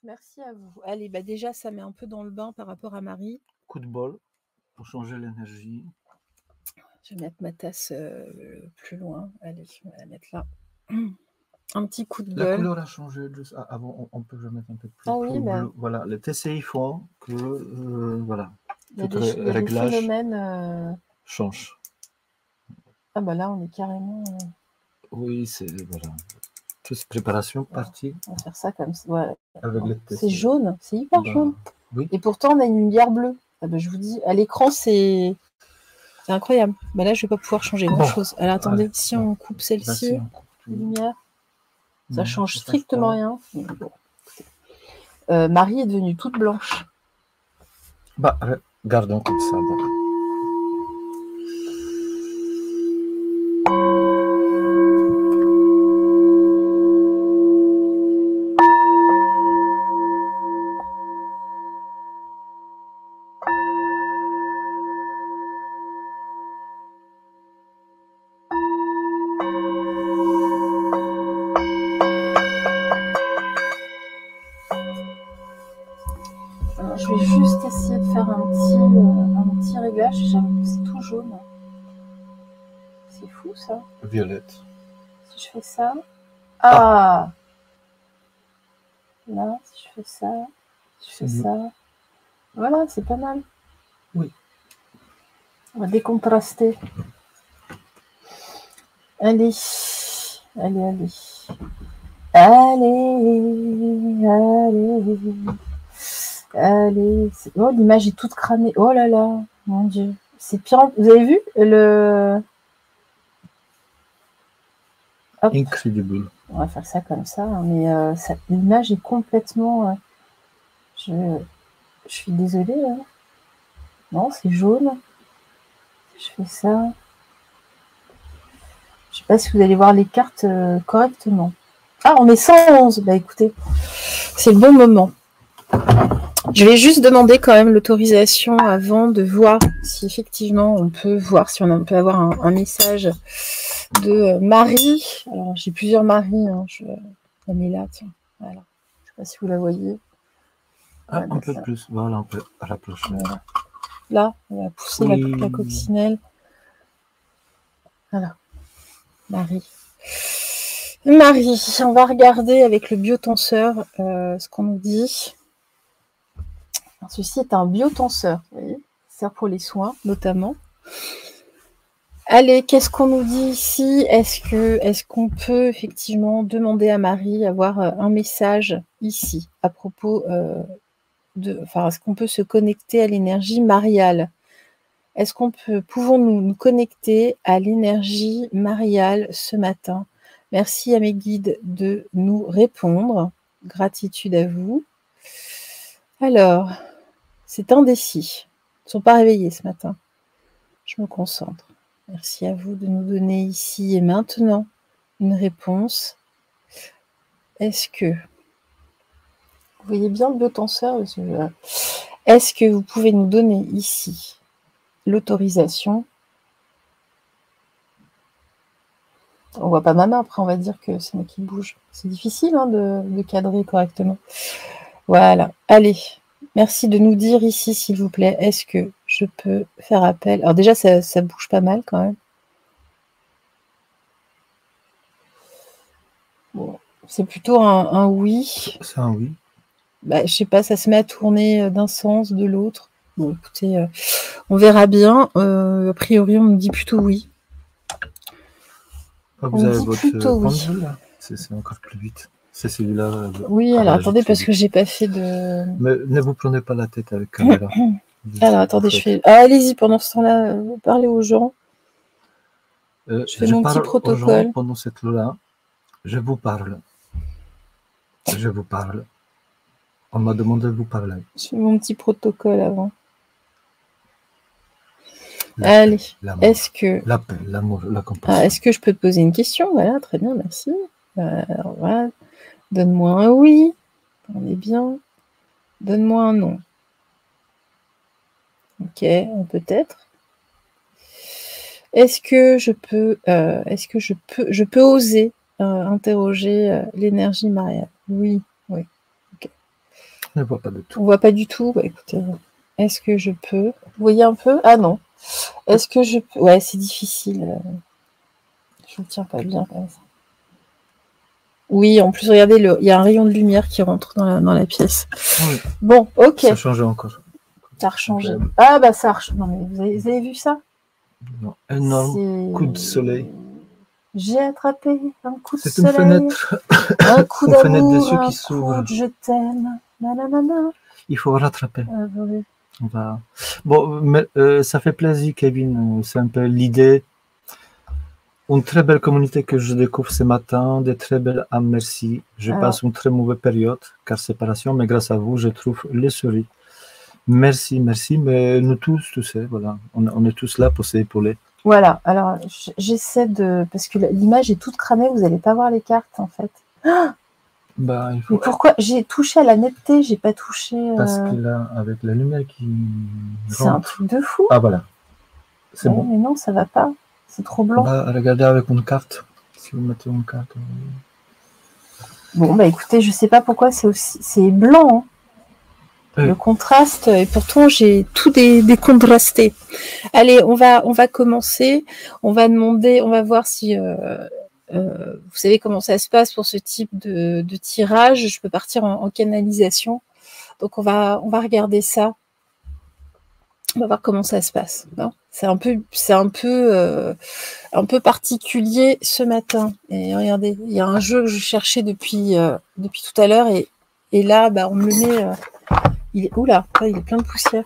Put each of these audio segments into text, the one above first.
Merci à vous. Allez, bah déjà, ça met un peu dans le bain par rapport à Marie. Coup de bol pour changer l'énergie. Je vais mettre ma tasse plus loin. Allez, on va la mettre là. Un petit coup de bol. La couleur a changé. Juste avant, on peut le mettre un peu plus, oui, bleu. Voilà, les TCI font que voilà, il y a des phénomènes change. Ah bah là, on est carrément. Oui, c'est voilà. Toute préparation partie. On va faire ça comme ça. Ouais. Avec les TCI. C'est jaune, c'est hyper jaune. Oui. Et pourtant, on a une lumière bleue. Ah bah, je vous dis, à l'écran, c'est incroyable. Bah là, je vais pas pouvoir changer grand-chose. Alors attendez, allez, si on coupe celle-ci, la lumière, ça change strictement rien. Bon. Marie est devenue toute blanche. Bah, gardons comme ça. Bon. Je vais juste essayer de faire un petit réglage. J'avoue que c'est tout jaune. C'est fou ça. Violette. Si je fais ça. Ah, là, si je fais ça. Si je fais ça. Voilà, c'est pas mal. Oui. On va décontraster. Allez. Allez, allez. Allez, allez. Allez. Oh, l'image est toute cramée. Oh là là, mon Dieu. C'est pire. Vous avez vu le... Hop. Incredible. On va faire ça comme ça, mais l'image est complètement... je suis désolée. Hein. Non, c'est jaune. Je fais ça. Je sais pas si vous allez voir les cartes correctement. Ah, on met 111. Bah écoutez, c'est le bon moment. Je vais juste demander quand même l'autorisation avant de voir si effectivement on peut voir, si on peut avoir un message de Marie. Alors j'ai plusieurs Marie, hein. Je la mets là, tiens. Voilà. Je sais pas si vous la voyez. Ah, un peu plus. Voilà, un peu à la prochaine. Voilà. Là, on va pousser la coccinelle. Voilà. Marie. Marie, on va regarder avec le biotenseur ce qu'on nous dit. Alors, ceci est un biotenseur, vous voyez, ça sert pour les soins notamment. Allez, qu'est-ce qu'on nous dit ici? Est-ce qu'on peut effectivement demander à Marie avoir un message ici à propos est-ce qu'on peut se connecter à l'énergie mariale? Est-ce qu'on pouvons-nous nous connecter à l'énergie mariale ce matin? Merci à mes guides de nous répondre. Gratitude à vous. Alors, c'est indécis. Ils ne sont pas réveillés ce matin. Je me concentre. Merci à vous de nous donner ici et maintenant une réponse. Est-ce que... Vous voyez bien le biotenseur? Est-ce que vous pouvez nous donner ici l'autorisation? On voit pas ma main, après on va dire que c'est moi qui bouge. C'est difficile hein, de cadrer correctement. Voilà, allez. Merci de nous dire ici, s'il vous plaît, est-ce que je peux faire appel? Alors déjà, ça bouge pas mal quand même. Bon, c'est plutôt un oui. C'est un oui. Bah, je sais pas, ça se met à tourner d'un sens, de l'autre. Bon, écoutez, on verra bien. A priori, on me dit plutôt oui. Ah, vous avez votre pendule là? C'est encore plus vite. C'est celui-là. Oui, alors attendez, parce que j'ai pas fait de... Mais ne vous prenez pas la tête avec la caméra. Alors attendez, je fais... Ah, allez-y, pendant ce temps-là, vous parlez aux gens. Je fais mon petit protocole. Aux gens pendant cette là, je vous parle. Je vous parle. On m'a demandé de vous parler. Je fais mon petit protocole avant. Allez, est-ce que... La paix, l'amour, la compassion. Est-ce que je peux te poser une question? Voilà, très bien, merci. Alors, voilà. Donne-moi un oui. On est bien. Donne-moi un non. Ok, peut-être. Est-ce que je peux oser interroger l'énergie mariale? Oui, oui. Okay. ne vois pas du tout. On voit pas du tout. Bah, écoutez, est-ce que je peux? Vous voyez un peu? Ah non. Est-ce que je peux? Ouais, c'est difficile. Je ne tiens pas bien comme ça. Oui, en plus, regardez, il y a un rayon de lumière qui rentre dans la pièce. Oui. Bon, ok. Ça a changé encore. Ça a rechangé. Ah bah ça a rechangé. Non mais vous avez vu ça? Non. Énorme coup de soleil. J'ai attrapé un coup de C'est soleil. une fenêtre. Un coup Une fenêtre d'amour, dessus un qui coup s'ouvre. de je t'aime. Nanana. Il faut rattraper. Oui. On va... Bon, mais, ça fait plaisir, Kevin. C'est un peu l'idée. Une très belle communauté que je découvre ce matin, de très belles âmes, merci. Je passe une très mauvaise période, car séparation, mais grâce à vous, je trouve les souris. Merci, merci, mais nous tous, tu sais, voilà, on est tous là pour s'épauler. Voilà, alors j'essaie de... Parce que l'image est toute cramée, vous n'allez pas voir les cartes, en fait. Ah bah, il faut... Mais pourquoi? J'ai touché à la netteté, j'ai pas touché... Parce que là, avec la lumière qui... C'est un truc de fou. Ah, voilà. C'est bon. Mais non, ça va pas. C'est trop blanc. Bah, regardez avec une carte. Si vous mettez une carte... Bon, bah écoutez, je sais pas pourquoi c'est blanc. Hein. Le contraste, et pourtant j'ai tout décontrasté. Allez, on va commencer. On va demander, on va voir si vous savez comment ça se passe pour ce type de tirage. Je peux partir en canalisation. Donc on va regarder ça. On va voir comment ça se passe. C'est un peu particulier ce matin. Et regardez, il y a un jeu que je cherchais depuis tout à l'heure et là, bah, on me le met. Oula, il est plein de poussière.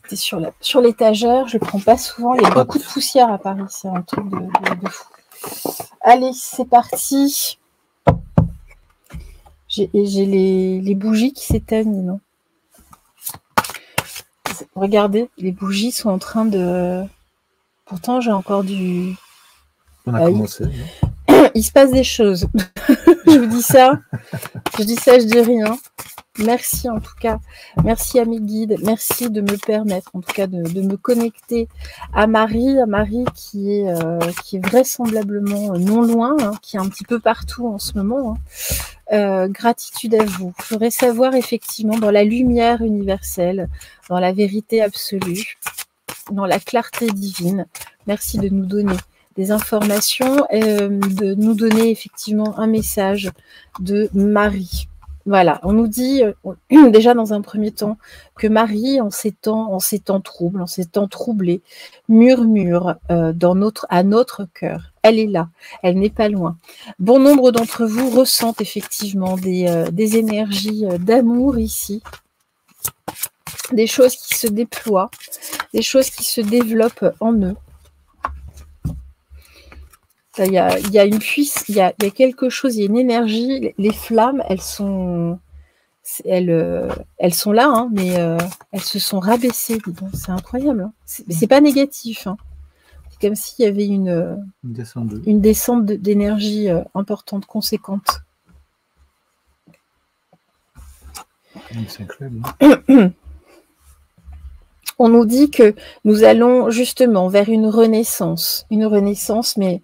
C'est sur l'étagère, je le prends pas souvent. Il y a beaucoup de poussière à Paris, c'est un truc de fou. Allez, c'est parti. J'ai les bougies qui s'éteignent, non? Regardez, les bougies sont en train de... Pourtant, j'ai encore du... On a commencé. Il se passe des choses. Je vous dis ça. Je dis rien. Merci en tout cas. Merci à mes guides. Merci de me permettre en tout cas de me connecter à Marie qui est vraisemblablement non loin, hein, qui est un petit peu partout en ce moment. Hein. Gratitude à vous. Je voudrais savoir effectivement dans la lumière universelle, dans la vérité absolue, dans la clarté divine. Merci de nous donner des informations, de nous donner effectivement un message de Marie. Voilà, on nous dit déjà dans un premier temps que Marie, en ces temps troubles, en ces temps troublés, murmure à notre cœur. Elle est là, elle n'est pas loin. Bon nombre d'entre vous ressentent effectivement des énergies d'amour ici, des choses qui se déploient, des choses qui se développent en eux. Il y a une puissance, il y a quelque chose, il y a une énergie. Les flammes, elles sont là, hein, mais elles se sont rabaissées. C'est incroyable. Hein. C'est pas négatif. Hein. C'est comme s'il y avait une descente d'énergie importante, conséquente. C'est incroyable. On nous dit que nous allons justement vers une renaissance, mais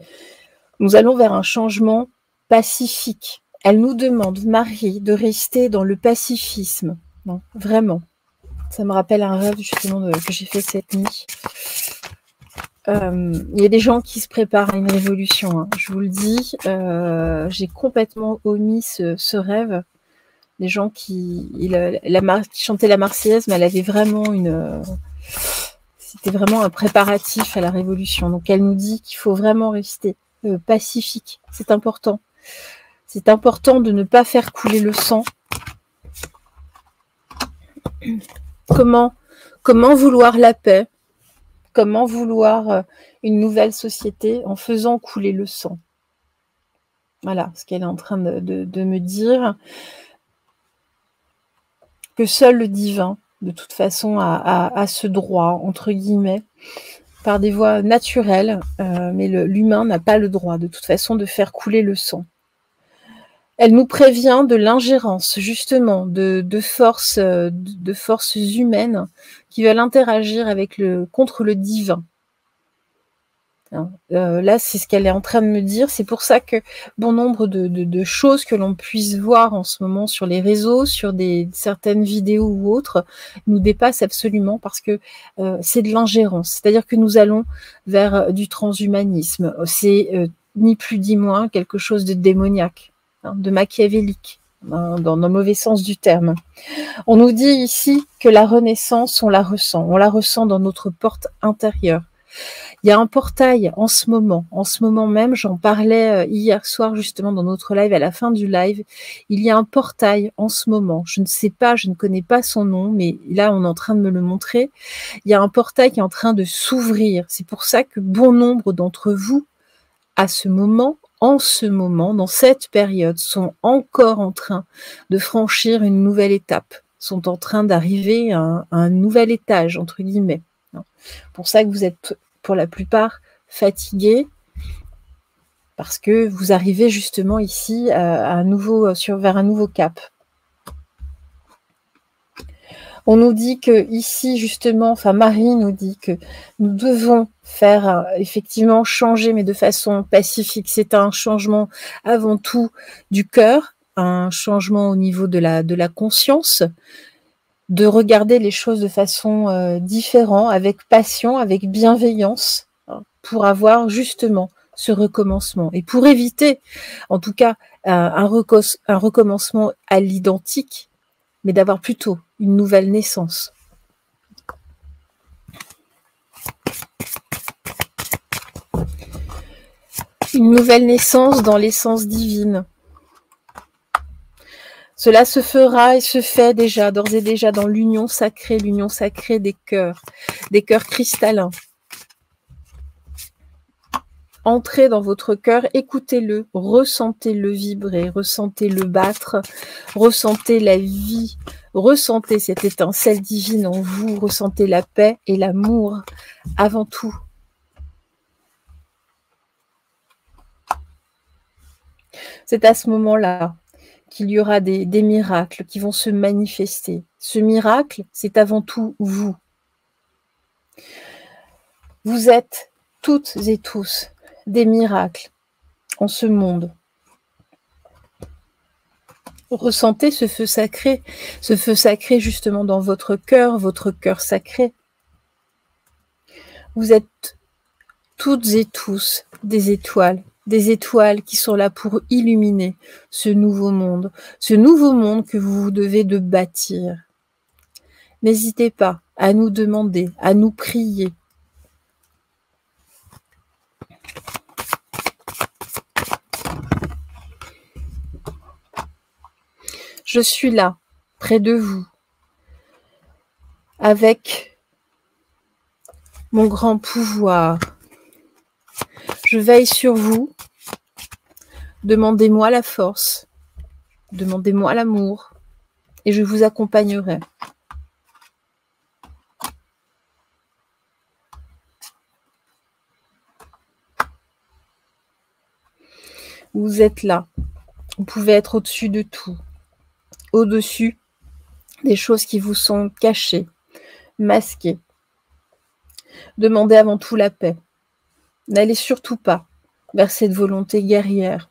nous allons vers un changement pacifique. Elle nous demande, Marie, de rester dans le pacifisme. Non, vraiment. Ça me rappelle un rêve justement que j'ai fait cette nuit. Il y a des gens qui se préparent à une révolution. Hein. Je vous le dis, j'ai complètement omis ce rêve. Des gens qui chantaient la Marseillaise, mais elle avait vraiment c'était vraiment un préparatif à la révolution. Donc elle nous dit qu'il faut vraiment rester pacifique. C'est important. C'est important de ne pas faire couler le sang. Comment vouloir la paix? Comment vouloir une nouvelle société en faisant couler le sang? Voilà ce qu'elle est en train de me dire. Que seul le divin, de toute façon, a ce droit, entre guillemets, par des voies naturelles, mais l'humain n'a pas le droit, de toute façon, de faire couler le sang. Elle nous prévient de l'ingérence, justement, de forces humaines qui veulent interagir contre le divin. Là, c'est ce qu'elle est en train de me dire. C'est pour ça que bon nombre de choses que l'on puisse voir en ce moment sur les réseaux, sur certaines vidéos ou autres, nous dépassent absolument parce que c'est de l'ingérence. C'est-à-dire que nous allons vers du transhumanisme. C'est ni plus ni moins quelque chose de démoniaque, de machiavélique, dans le mauvais sens du terme. On nous dit ici que la renaissance, on la ressent dans notre porte intérieure. Il y a un portail en ce moment même, j'en parlais hier soir justement dans notre live, à la fin du live, il y a un portail en ce moment, je ne sais pas, je ne connais pas son nom, mais là on est en train de me le montrer, il y a un portail qui est en train de s'ouvrir, c'est pour ça que bon nombre d'entre vous, à ce moment, en ce moment, dans cette période, sont encore en train de franchir une nouvelle étape, sont en train d'arriver à un nouvel étage, entre guillemets. Pour ça que vous êtes pour la plupart fatigués, parce que vous arrivez justement ici vers un nouveau cap. On nous dit que ici justement, enfin Marie nous dit que nous devons faire effectivement changer, mais de façon pacifique. C'est un changement avant tout du cœur, un changement au niveau de la conscience, de regarder les choses de façon différente, avec passion, avec bienveillance, pour avoir justement ce recommencement. Et pour éviter, en tout cas, un recommencement à l'identique, mais d'avoir plutôt une nouvelle naissance. Une nouvelle naissance dans l'essence divine. Cela se fera et se fait déjà, d'ores et déjà, dans l'union sacrée des cœurs cristallins. Entrez dans votre cœur, écoutez-le, ressentez-le vibrer, ressentez-le battre, ressentez la vie, ressentez cette étincelle divine en vous, ressentez la paix et l'amour avant tout. C'est à ce moment-là qu'il y aura des miracles qui vont se manifester. Ce miracle, c'est avant tout vous. Vous êtes toutes et tous des miracles en ce monde. Ressentez ce feu sacré justement dans votre cœur sacré. Vous êtes toutes et tous des étoiles qui sont là pour illuminer ce nouveau monde que vous devez de bâtir. N'hésitez pas à nous demander, à nous prier. Je suis là, près de vous, avec mon grand pouvoir. Je veille sur vous. Demandez-moi la force, demandez-moi l'amour, et je vous accompagnerai. Vous êtes là. Vous pouvez être au-dessus de tout. Au-dessus des choses qui vous sont cachées, masquées. Demandez avant tout la paix. N'allez surtout pas vers cette volonté guerrière.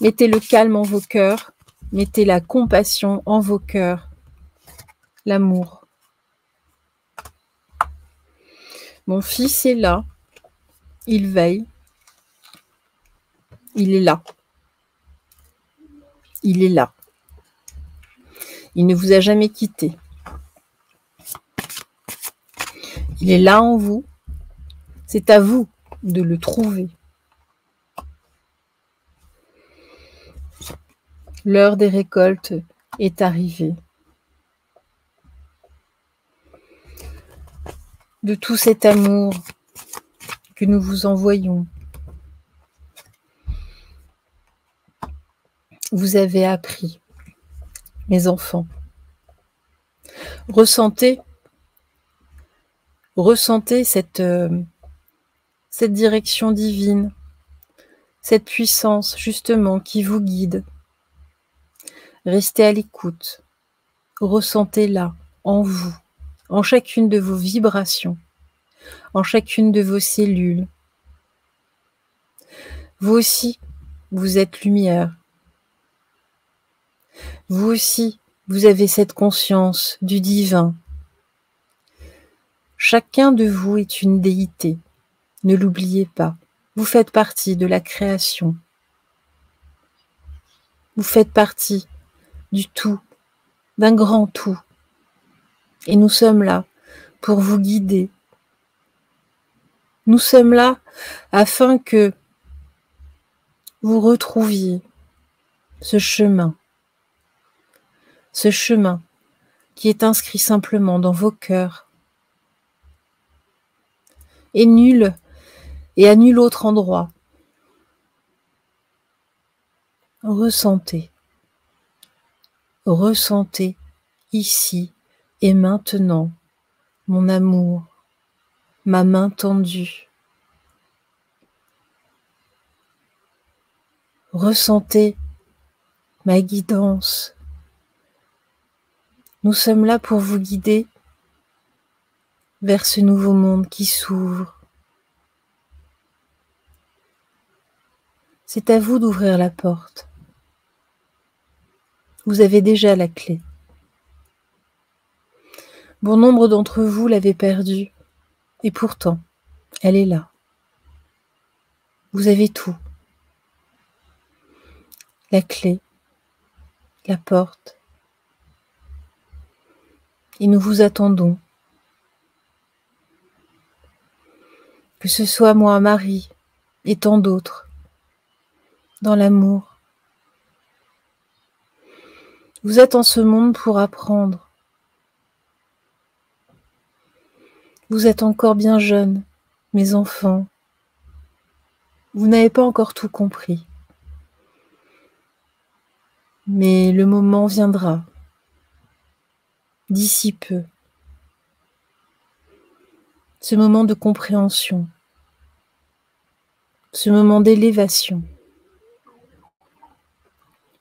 Mettez le calme en vos cœurs, mettez la compassion en vos cœurs, l'amour. Mon fils est là, il veille, il est là. Il est là. Il ne vous a jamais quitté. Il est là en vous. C'est à vous de le trouver. L'heure des récoltes est arrivée. De tout cet amour que nous vous envoyons, vous avez appris, mes enfants. Ressentez cette direction divine, cette puissance justement qui vous guide. Restez à l'écoute, ressentez-la en vous, en chacune de vos vibrations. en chacune de vos cellules. Vous aussi, vous êtes lumière. Vous aussi, vous avez cette conscience du divin. Chacun de vous est une déité. Ne l'oubliez pas. Vous faites partie de la création. Vous faites partie du tout, d'un grand tout. Et nous sommes là pour vous guider. Nous sommes là afin que vous retrouviez ce chemin qui est inscrit simplement dans vos cœurs et à nul autre endroit. Ressentez ici et maintenant mon amour, ma main tendue. Ressentez ma guidance. Nous sommes là pour vous guider vers ce nouveau monde qui s'ouvre. C'est à vous d'ouvrir la porte. Vous avez déjà la clé. Bon nombre d'entre vous l'avaient perdue, et pourtant, elle est là. Vous avez tout. La clé, la porte. Et nous vous attendons. Que ce soit moi, Marie, et tant d'autres, dans l'amour. Vous êtes en ce monde pour apprendre. Vous êtes encore bien jeunes, mes enfants. Vous n'avez pas encore tout compris. Mais le moment viendra, d'ici peu. Ce moment de compréhension, ce moment d'élévation.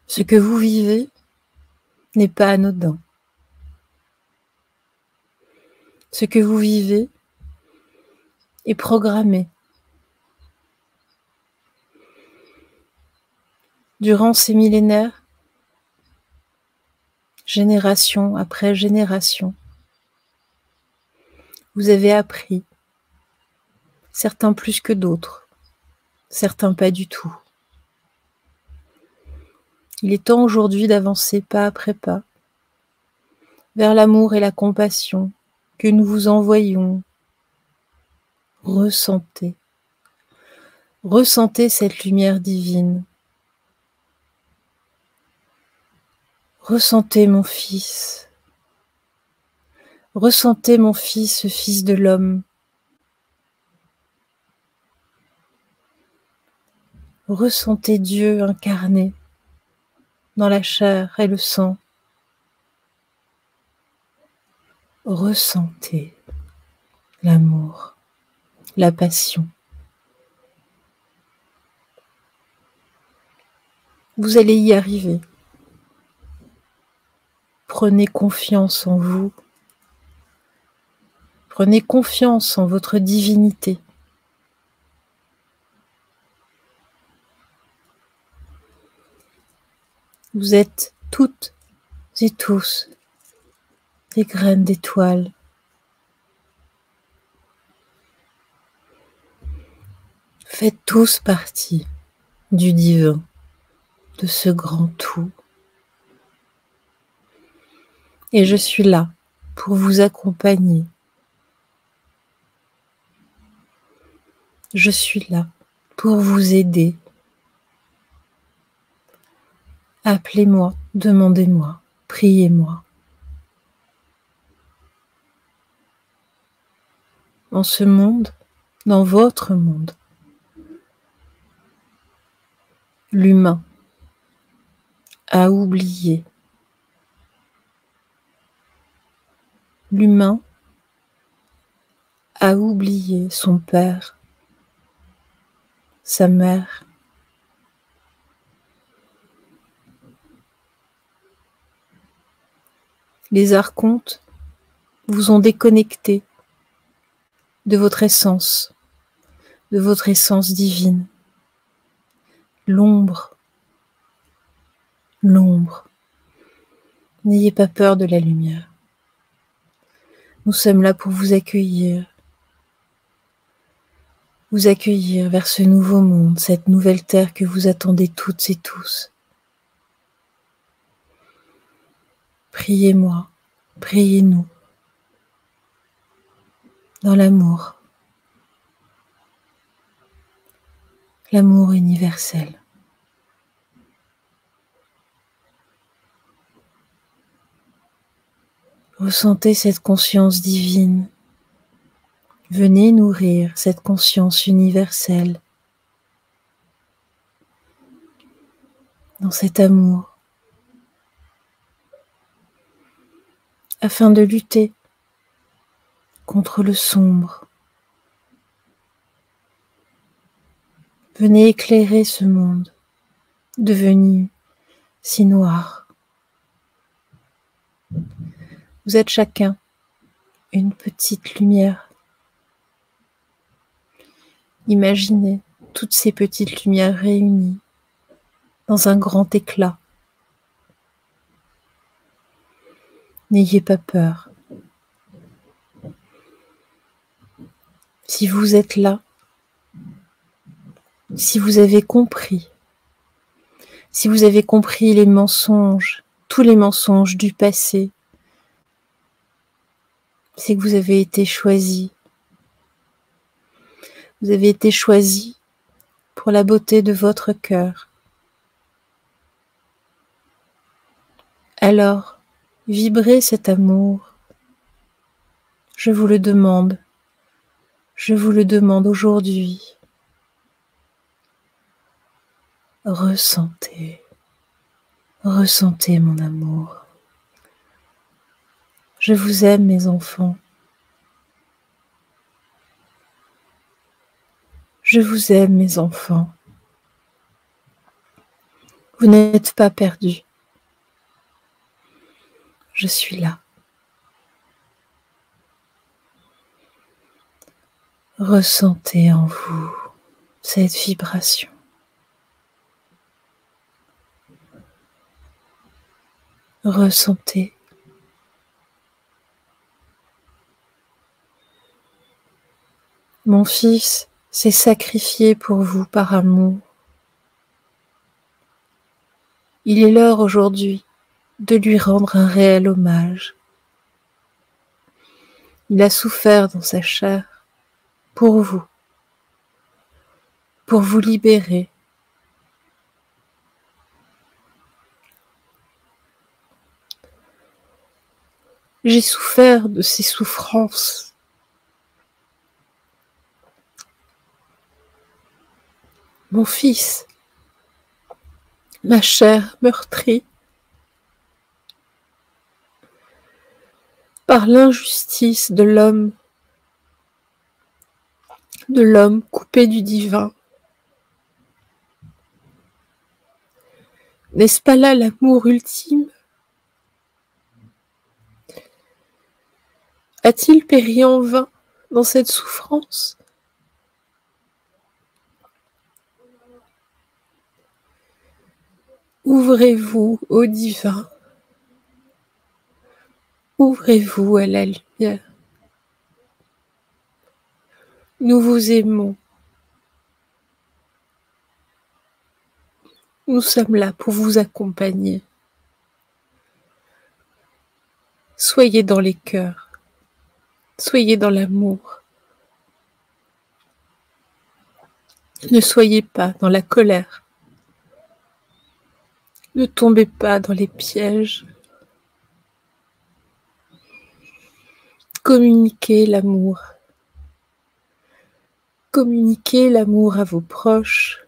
Ce que vous vivez n'est pas anodin. Ce que vous vivez est programmé. Durant ces millénaires, génération après génération, vous avez appris, certains plus que d'autres, certains pas du tout. Il est temps aujourd'hui d'avancer pas après pas vers l'amour et la compassion que nous vous envoyons. Ressentez cette lumière divine. Ressentez mon fils. Ressentez mon fils, fils de l'homme. Ressentez Dieu incarné dans la chair et le sang. Ressentez l'amour, la passion. Vous allez y arriver. Prenez confiance en vous. Prenez confiance en votre divinité. Vous êtes toutes et tous des graines d'étoiles. Faites tous partie du divin, de ce grand tout. Et je suis là pour vous accompagner. Je suis là pour vous aider. Appelez-moi, demandez-moi, priez-moi. En ce monde, dans votre monde, l'humain a oublié. L'humain a oublié son père, sa mère. Les archontes vous ont déconnecté de votre essence divine. L'ombre. L'ombre. N'ayez pas peur de la lumière. Nous sommes là pour vous accueillir vers ce nouveau monde, cette nouvelle terre que vous attendez toutes et tous. Priez-moi, priez-nous, dans l'amour universel. Ressentez cette conscience divine. Venez nourrir cette conscience universelle dans cet amour afin de lutter contre le sombre. Venez éclairer ce monde devenu si noir. Vous êtes chacun une petite lumière. Imaginez toutes ces petites lumières réunies dans un grand éclat. N'ayez pas peur. Si vous êtes là, si vous avez compris les mensonges, tous les mensonges du passé, c'est que vous avez été choisi. Vous avez été choisi pour la beauté de votre cœur. Alors, vibrez cet amour. Je vous le demande aujourd'hui. Ressentez mon amour. Je vous aime, mes enfants. Je vous aime, mes enfants. Vous n'êtes pas perdus. Je suis là. Ressentez en vous cette vibration. Ressentez. Mon fils s'est sacrifié pour vous par amour. Il est l'heure aujourd'hui de lui rendre un réel hommage. Il a souffert dans sa chair pour vous libérer. J'ai souffert de ces souffrances. Mon fils, ma chair meurtrie par l'injustice de l'homme coupé du divin. N'est-ce pas là l'amour ultime? A-t-il péri en vain dans cette souffrance? Ouvrez-vous au divin. Ouvrez-vous à la lumière. Nous vous aimons. Nous sommes là pour vous accompagner. Soyez dans les cœurs. Soyez dans l'amour. Ne soyez pas dans la colère. Ne tombez pas dans les pièges. Communiquez l'amour. Communiquez l'amour à vos proches,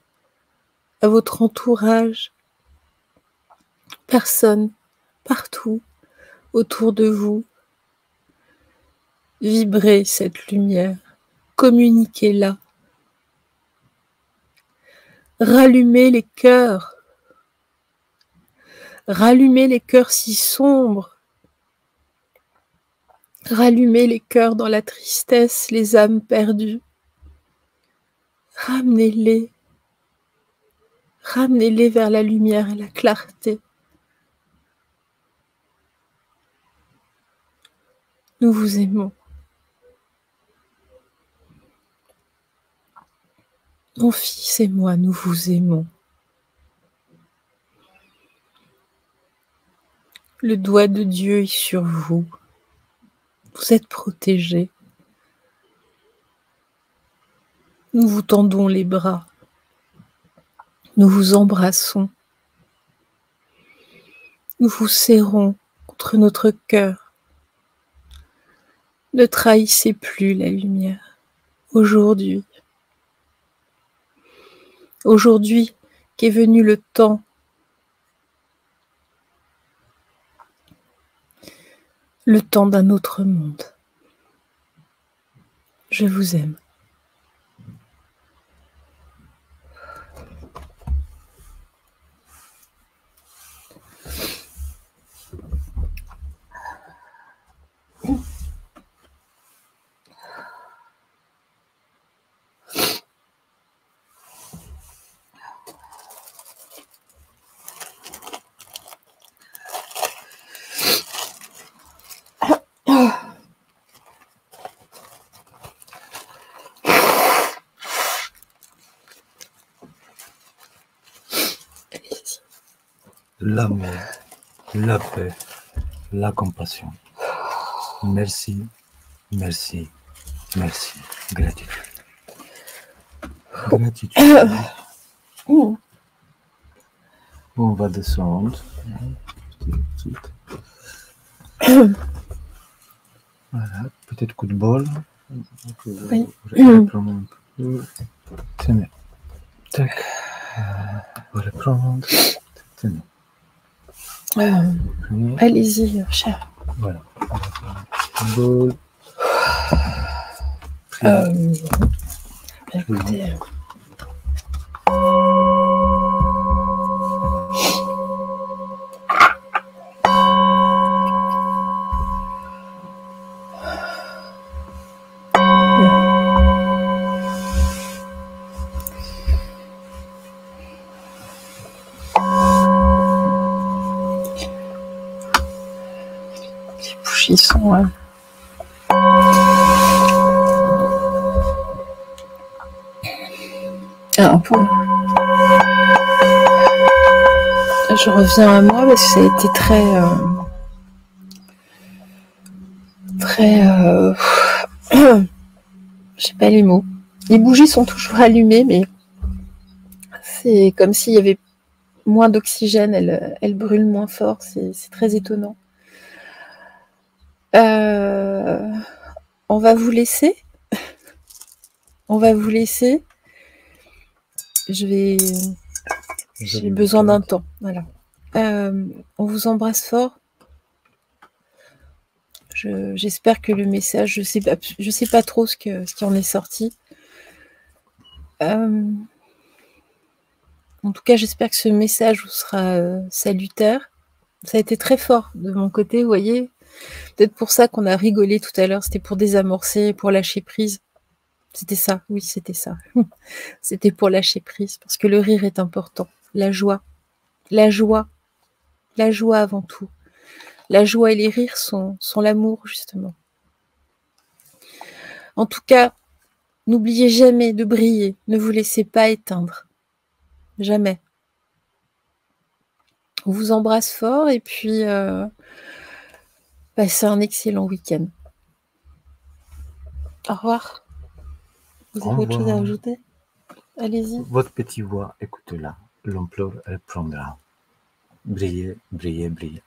à votre entourage, personne, partout, autour de vous. Vibrez cette lumière, communiquez-la. Rallumez les cœurs si sombres. Rallumez les cœurs dans la tristesse, les âmes perdues. Ramenez-les. Ramenez-les vers la lumière et la clarté. Nous vous aimons. Mon fils et moi, nous vous aimons. Le doigt de Dieu est sur vous. Vous êtes protégés. Nous vous tendons les bras. Nous vous embrassons. Nous vous serrons contre notre cœur. Ne trahissez plus la lumière. Aujourd'hui. Aujourd'hui qu'est venu le temps d'un autre monde. Je vous aime. L'amour, la paix, la compassion. Merci, merci, merci. Gratitude. Gratitude. On va descendre. Voilà, peut-être coup de bol. Oui. Reprendre un peu. C'est mieux. Tac. On va reprendre. C'est mieux. Allez-y, cher. Voilà. Bol. Écoutez. Les bougies sont... un peu. Je reviens à moi parce que ça a été je sais pas les mots. Les bougies sont toujours allumées, mais c'est comme s'il y avait moins d'oxygène, elles brûlent moins fort, c'est très étonnant. On va vous laisser. On va vous laisser. J'ai besoin d'un temps. Voilà. On vous embrasse fort. J'espère que le message, je sais pas trop ce qui en est sorti. En tout cas, j'espère que ce message vous sera salutaire. Ça a été très fort de mon côté, vous voyez. Peut-être pour ça qu'on a rigolé tout à l'heure. C'était pour désamorcer, pour lâcher prise. C'était ça, oui, c'était ça. C'était pour lâcher prise, parce que le rire est important. La joie avant tout. La joie et les rires sont l'amour, justement. En tout cas, n'oubliez jamais de briller. Ne vous laissez pas éteindre. Jamais. On vous embrasse fort et puis passez un excellent week-end. Au revoir. Vous avez autre chose à ajouter? Allez-y. Votre petite voix, écoutez-la. L'ampleur, elle prendra. Brillez, brillez, brillez.